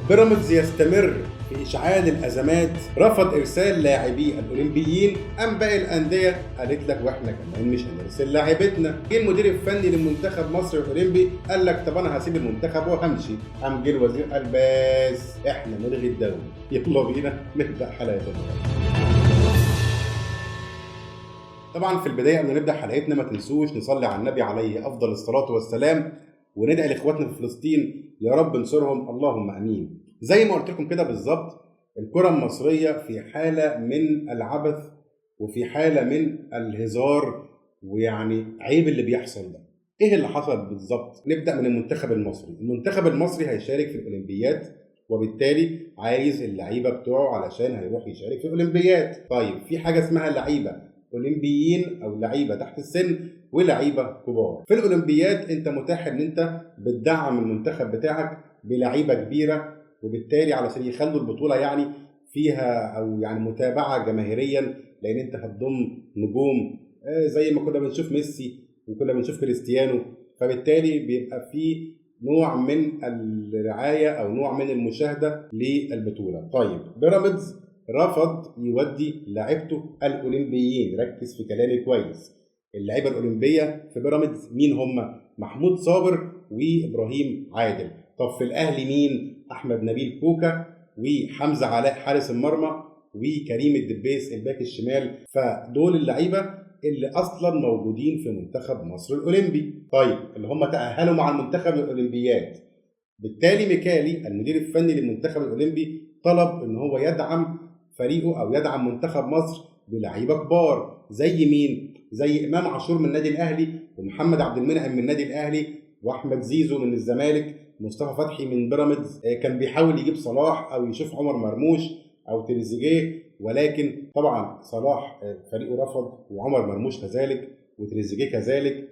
بيراميدز يستمر في إشعال الأزمات، رفض إرسال لاعبي الأولمبيين، أم باقي الأندية قالت لك وإحنا كمان مش هنرسل لاعبتنا. جه المدير الفني لمنتخب مصر الأولمبي قال لك طب أنا هسيب المنتخب وهمشي، قام جه الوزير قال بس إحنا نلغي الدوري. يلا بينا نبدأ حلقة النهارده. طبعا في البداية قبل ما نبدأ حلقتنا ما تنسوش نصلي على النبي عليه أفضل الصلاة والسلام، وندعي لإخواتنا في فلسطين يا رب انصرهم اللهم آمين. زي ما قلت لكم كده بالظبط، الكرة المصرية في حالة من العبث وفي حالة من الهزار، ويعني عيب اللي بيحصل ده. ايه اللي حصل بالظبط؟ نبدأ من المنتخب المصري. المنتخب المصري هيشارك في الأولمبياد، وبالتالي عايز اللعيبة بتوعه علشان هيروح يشارك في الأولمبياد. طيب في حاجة اسمها لعيبة أولمبيين أو لعيبة تحت السن ولعيبة كبار. في الأولمبياد أنت متاح إن أنت بتدعم المنتخب بتاعك بلعيبة كبيرة، وبالتالي علشان يخلوا البطولة يعني فيها أو يعني متابعة جماهيريا، لأن أنت هتضم نجوم زي ما كنا بنشوف ميسي وكنا بنشوف كريستيانو، فبالتالي بيبقى في نوع من الرعاية أو نوع من المشاهدة للبطولة. طيب بيراميدز رفض يودي لاعيبته الأولمبيين. ركز في كلامي كويس. اللعيبة الأولمبية في بيراميدز مين هم؟ محمود صابر وإبراهيم عادل. طب في الأهلي مين؟ أحمد نبيل كوكا وحمزة علاء حارس المرمى وكريم الدبيس الباك الشمال. فدول اللعيبة اللي أصلا موجودين في منتخب مصر الأولمبي. طيب اللي هم تأهلوا مع المنتخب الأولمبياد. بالتالي ميكالي المدير الفني للمنتخب الأولمبي طلب إن هو يدعم فريقه أو يدعم منتخب مصر بلعيبة كبار. زي مين؟ زي إمام عاشور من النادي الأهلي، ومحمد عبد المنعم من النادي الأهلي، وأحمد زيزو من الزمالك، مصطفى فتحي من بيراميدز. كان بيحاول يجيب صلاح أو يشوف عمر مرموش أو تريزيجيه، ولكن طبعا صلاح فريقه رفض، وعمر مرموش كذلك، وتريزيجيه كذلك.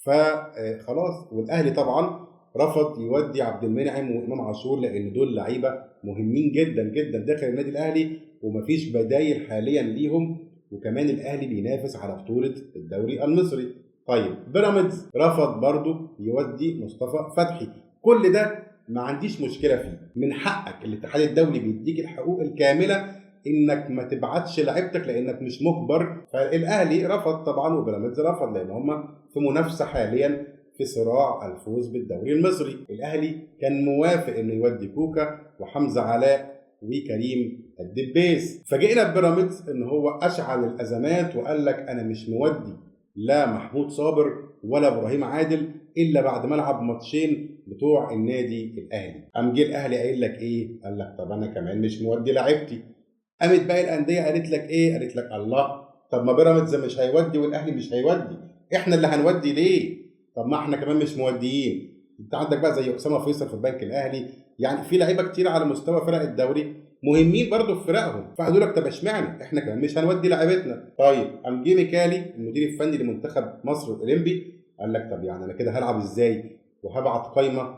فخلاص، والأهلي طبعا رفض يودي عبد المنعم وامام عاشور، لان دول لعيبه مهمين جدا جدا داخل النادي الاهلي ومفيش بدايل حاليا ليهم، وكمان الاهلي بينافس على بطوله الدوري المصري. طيب بيراميدز رفض برضه يودي مصطفى فتحي. كل ده ما عنديش مشكله فيه، من حقك، الاتحاد الدولي بيديك الحقوق الكامله انك ما تبعتش لعيبتك لانك مش مجبر. فالاهلي رفض طبعا وبيراميدز رفض، لان هم في منافسه حاليا في صراع الفوز بالدوري المصري. الاهلي كان موافق انه يودي كوكا وحمزه علاء وكريم الدبيس. فجئنا ببيراميدز ان هو اشعل الازمات وقال لك انا مش مودي لا محمود صابر ولا ابراهيم عادل الا بعد ما العب ماتشين بتوع النادي الاهلي. قام جه الاهلي قايل لك ايه؟ قال لك طب انا كمان مش مودي لعيبتي. قامت باقي الانديه قالت لك ايه؟ قالت لك الله، طب ما بيراميدز مش هيودي والاهلي مش هيودي، احنا اللي هنودي ليه؟ طب ما احنا كمان مش موديين. انت عندك بقى زي اسامه فيصل في البنك الاهلي، يعني في لعيبه كتير على مستوى فرق الدوري مهمين برضه في فرقهم، فقالوا لك طب اشمعنى احنا كمان مش هنودي لعيبتنا؟ طيب قام جه ميكالي المدير الفني لمنتخب مصر الاولمبي قال لك طب يعني انا كده هلعب ازاي؟ وهبعت قايمه،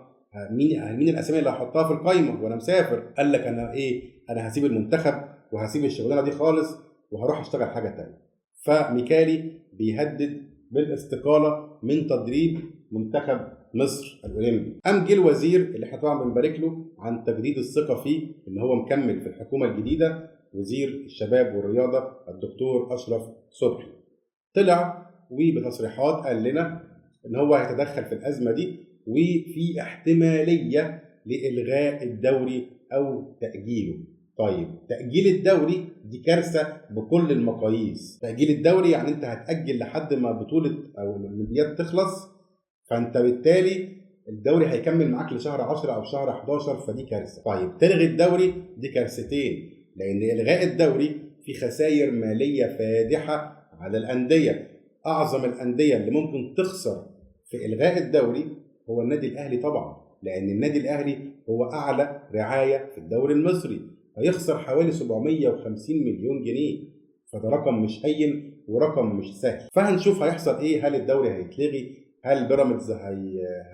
مين الاسامي اللي هحطها في القايمه وانا مسافر؟ قال لك انا ايه؟ انا هسيب المنتخب وهسيب الشغلانه دي خالص وهروح اشتغل حاجه تانيه. فميكالي بيهدد بالاستقاله من تدريب منتخب مصر الاولمبي. قام جه الوزير اللي احنا طبعا بنبارك له عن تجديد الثقه فيه ان هو مكمل في الحكومه الجديده، وزير الشباب والرياضه الدكتور اشرف صبحي، طلع وبتصريحات قال لنا ان هو هيتدخل في الازمه دي، وفي احتماليه لالغاء الدوري او تاجيله. طيب تأجيل الدوري دي كارثة بكل المقاييس. تأجيل الدوري يعني انت هتأجل لحد ما بطولة او الأولمبياد تخلص، فانت بالتالي الدوري هيكمل معاك لشهر 10 او شهر 11، فدي كارثة. طيب تلغي الدوري دي كارثتين، لان إلغاء الدوري في خسائر مالية فادحة على الأندية. أعظم الأندية اللي ممكن تخسر في إلغاء الدوري هو النادي الأهلي طبعا، لأن النادي الأهلي هو أعلى رعاية في الدوري المصري، هيخسر حوالي 750 مليون جنيه. فده رقم مش هين ورقم مش سهل. فهنشوف هيحصل ايه، هل الدوري هيتلغي، هل بيراميدز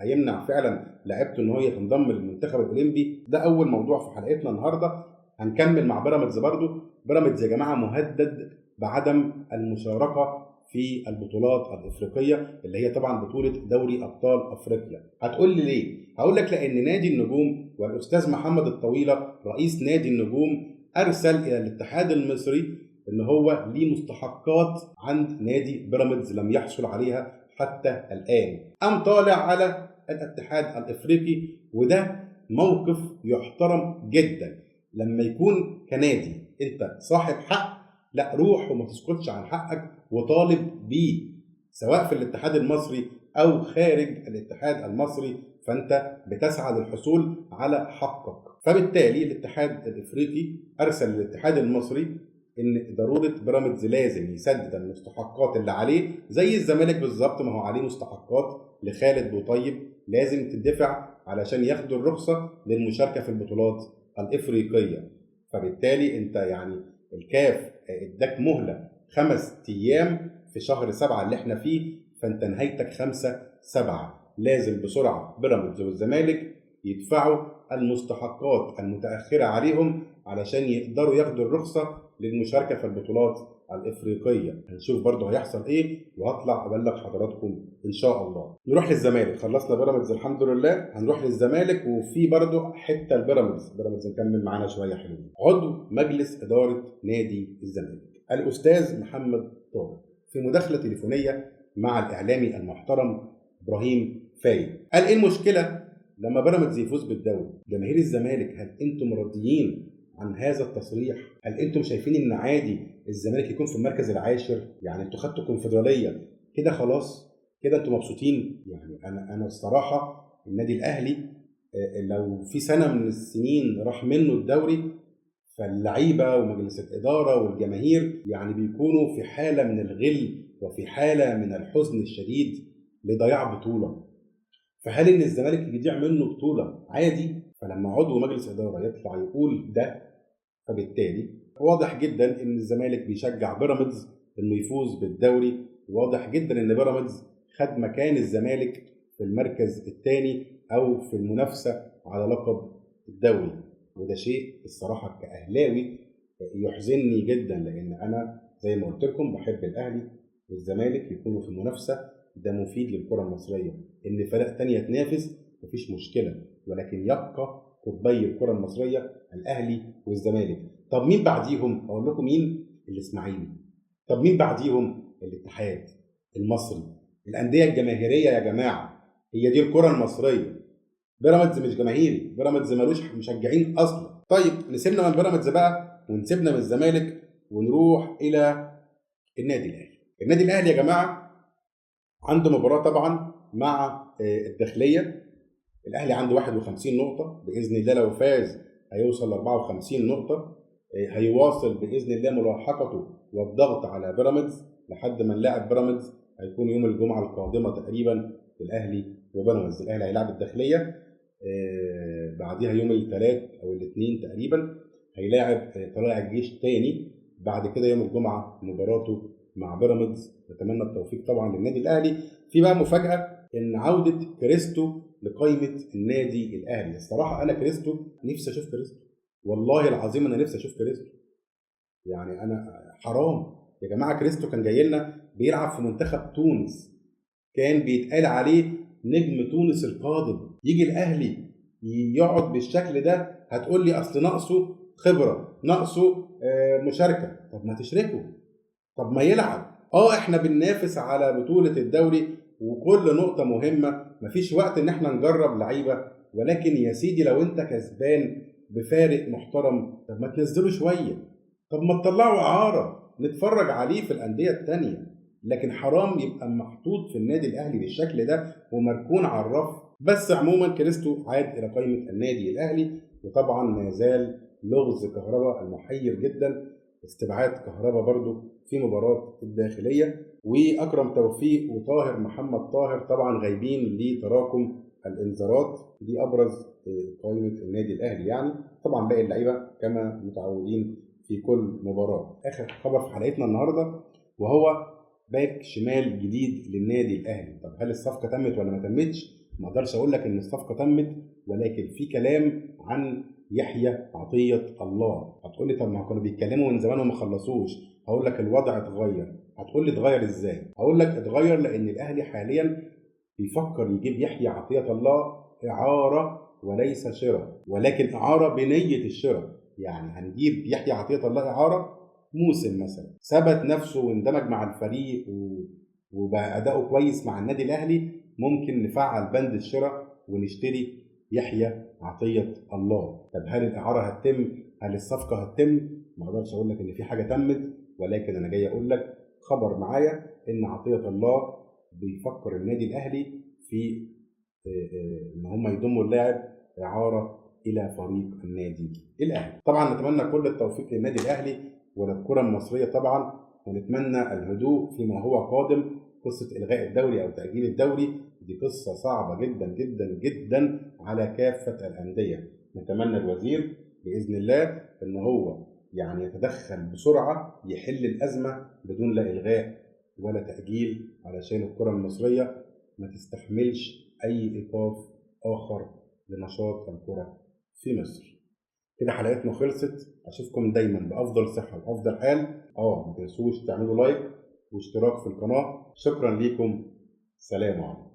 هيمنع فعلا لعيبته ان هي تنضم للمنتخب الاولمبي. ده اول موضوع في حلقتنا النهارده. هنكمل مع بيراميدز برضو. بيراميدز يا جماعه مهدد بعدم المشاركه في البطولات الافريقيه اللي هي طبعا بطوله دوري ابطال افريقيا. هتقول لي ليه؟ هقول لك لان نادي النجوم والاستاذ محمد الطويله رئيس نادي النجوم ارسل الى الاتحاد المصري ان هو ليه مستحقات عند نادي بيراميدز لم يحصل عليها حتى الان. قام طالع على الاتحاد الافريقي، وده موقف يحترم جدا. لما يكون كنادي انت صاحب حق، لا روح وما تسكتش عن حقك وطالب بيه، سواء في الاتحاد المصري او خارج الاتحاد المصري، فانت بتسعى للحصول على حقك. فبالتالي الاتحاد الافريقي ارسل للاتحاد المصري ان ضروره بيراميدز لازم يسدد المستحقات اللي عليه، زي الزمالك بالظبط، ما هو عليه مستحقات لخالد بوطيب لازم تدفع علشان ياخدوا الرخصه للمشاركه في البطولات الافريقيه. فبالتالي انت يعني الكاف اداك مهله 5 ايام في شهر 7 اللي احنا فيه، فانت نهايتك 5/7. لازم بسرعه بيراميدز والزمالك يدفعوا المستحقات المتاخره عليهم علشان يقدروا ياخدوا الرخصه للمشاركه في البطولات الافريقيه. هنشوف برضه هيحصل ايه وهطلع ابلغ حضراتكم ان شاء الله. نروح للزمالك، خلصنا بيراميدز الحمد لله، هنروح للزمالك وفي برضه حته البيراميدز نكمل معانا شويه حلوين. عضو مجلس اداره نادي الزمالك الاستاذ محمد طارق في مداخله تليفونيه مع الاعلامي المحترم ابراهيم فايد قال ايه المشكله لما بيراميدز يفوز بالدوري؟ جماهير الزمالك هل انتم راضيين عن هذا التصريح؟ هل انتم شايفين ان عادي الزمالك يكون في المركز العاشر؟ يعني انتوا خدتوا الكونفدراليه كده خلاص، كده انتوا مبسوطين؟ يعني انا الصراحه النادي الاهلي لو في سنه من السنين راح منه الدوري، فاللعيبه ومجلس الاداره والجماهير يعني بيكونوا في حاله من الغل وفي حاله من الحزن الشديد لضياع بطوله. فهل ان الزمالك يضيع منه بطوله عادي؟ فلما عضو مجلس اداره يطلع يقول ده، فبالتالي واضح جدا ان الزمالك بيشجع بيراميدز انه يفوز بالدوري. واضح جدا ان بيراميدز خد مكان الزمالك في المركز الثاني او في المنافسه على لقب الدوري، وده شيء الصراحه كاهلاوي يحزنني جدا، لان انا زي ما قلت لكم بحب الاهلي والزمالك يكونوا في المنافسه. ده مفيد للكره المصريه، ان فرق تانية تنافس مفيش مشكله، ولكن يبقى قطبي الكره المصريه الاهلي والزمالك. طب مين بعديهم؟ اقول لكم مين؟ الاسماعيلي. طب مين بعديهم؟ الاتحاد المصري. الانديه الجماهيريه يا جماعه، هي دي الكره المصريه. بيراميدز مش جماهيري، بيراميدز ملوش مشجعين اصلا. طيب نسيبنا من بيراميدز بقى ونسيبنا من الزمالك ونروح الى النادي الاهلي. النادي الاهلي يا جماعه عنده مباراه طبعا مع الداخليه. الاهلي عنده 51 نقطه، باذن الله لو فاز هيوصل ل 54 نقطه. هيواصل باذن الله ملاحقته والضغط على بيراميدز لحد ما نلاعب بيراميدز. هيكون يوم الجمعه القادمه تقريبا الاهلي وبيراميدز. الاهلي هيلاعب الداخليه، بعديها يوم الثلاث او الاثنين تقريبا هيلاعب طلائع الجيش تاني. بعد كده يوم الجمعه مباراته مع بيراميدز. نتمنى التوفيق طبعا للنادي الاهلي. في بقى مفاجاه ان عوده كريستو لقائمه النادي الاهلي. الصراحه انا كريستو نفسي اشوف كريستو، والله العظيم انا نفسي اشوف كريستو. يعني انا حرام يا جماعه، كريستو كان جاي لنا بيلعب في منتخب تونس، كان بيتقال عليه نجم تونس القادم، يجي الاهلي يقعد بالشكل ده؟ هتقول لي اصل ناقصه خبره، ناقصه مشاركه. طب ما تشركه، طب ما يلعب. احنا بننافس على بطوله الدوري وكل نقطه مهمه، مفيش وقت ان احنا نجرب لعيبه، ولكن يا سيدي لو انت كسبان بفارق محترم، طب ما تنزله شويه، طب ما تطلعوا اعاره نتفرج عليه في الانديه التانيه. لكن حرام يبقى محطوط في النادي الاهلي بالشكل ده ومركون على الرف. بس عموما كريستو عاد الى قائمه النادي الاهلي، وطبعا ما زال لغز كهربا المحير جدا، استبعاد كهربا برضو في مباراه الداخليه، واكرم توفيق وطاهر محمد طاهر طبعا غايبين لتراكم الانذارات. دي ابرز قائمه النادي الاهلي يعني. طبعا باقي اللعيبه كما متعودين في كل مباراه. اخر خبر في حلقتنا النهارده وهو باك شمال جديد للنادي الاهلي. طب هل الصفقه تمت ولا ما تمتش؟ ما اقدرش اقول لك ان الصفقه تمت، ولكن في كلام عن يحيى عطيه الله. هتقول لي طب ما كانوا بيتكلموا من زمان وما خلصوش. هقول لك الوضع اتغير. هتقول لي اتغير ازاي؟ هقول لك اتغير لان الاهلي حاليا بيفكر يجيب يحيى عطية الله اعارة وليس شراء، ولكن اعارة بنية الشراء. يعني هنجيب يحيى عطية الله اعارة موسم مثلا، ثبت نفسه واندمج مع الفريق وبقى اداؤه كويس مع النادي الاهلي، ممكن نفعل بند الشراء ونشتري يحيى عطية الله. طب هل الاعارة هتتم؟ هل الصفقة هتتم؟ ما اقدرش اقول لك ان في حاجة تمت، ولكن انا جاي اقول لك خبر معايا ان عطية الله بيفكر النادي الاهلي في ان هم يضموا اللاعب اعاره الى فريق النادي الاهلي. طبعا نتمنى كل التوفيق للنادي الاهلي وللكره المصريه طبعا، ونتمنى الهدوء فيما هو قادم. قصه الغاء الدوري او تاجيل الدوري دي قصه صعبه جدا جدا جدا على كافه الانديه. نتمنى الوزير باذن الله ان هو يعني يتدخل بسرعه يحل الازمه بدون لا الغاء ولا تاجيل، علشان الكره المصريه ما تستحملش أي إيقاف آخر لنشاط الكرة في مصر. كده حلقتنا خلصت، أشوفكم دايما بأفضل صحة وأفضل حال. ما تنسوش تعملوا لايك واشتراك في القناة. شكرا ليكم، سلام عليكم.